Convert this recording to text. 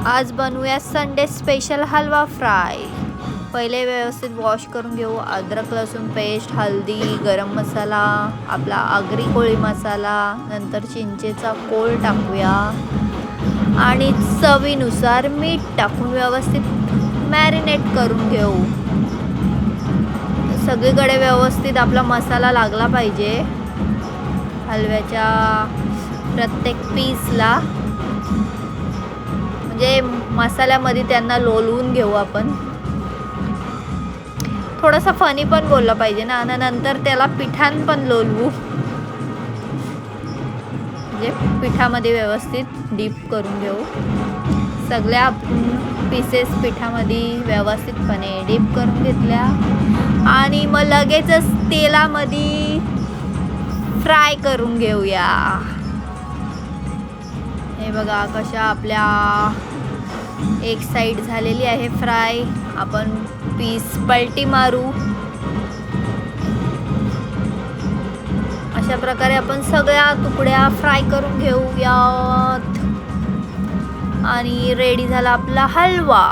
आज बनवूया Sunday special हलवा fry. पहिले व्यवस्थित वॉश करून घेऊ। अद्रक लसूण पेस्ट, हल्दी, गरम मसाला, आपला आगरी कोळी मसाला, नंतर चिंचेचा कोळ टाकूया आणि चवीनुसार मीठ टाकून व्यवस्थित मॅरिनेट करून घेऊ। सगळीकडे व्यवस्थित आपला मसाला लागला पाहिजे हलव्याच्या प्रत्येक पीसला, म्हणजे मसाल्यामध्ये त्यांना लोलवून घेऊ आपण। थोडासा फनी पण बोलला पाहिजे ना, आणि नंतर त्याला पिठान पण लोलवू, म्हणजे पिठामध्ये व्यवस्थित डीप करून घेऊ। सगळ्या पीसेस पिठामध्ये व्यवस्थितपणे डीप करून घेतल्या आणि मग लगेचच तेलामध्ये फ्राय करून घेऊया। हे बघा कशा आपल्या एक साइड झालेली आहे फ्राय। आपण पीस पलटी मारू। अशा प्रकारे आपण सगळ्या तुकड्या फ्राय करून घेऊयात आणि रेडी झाला आपला हलवा।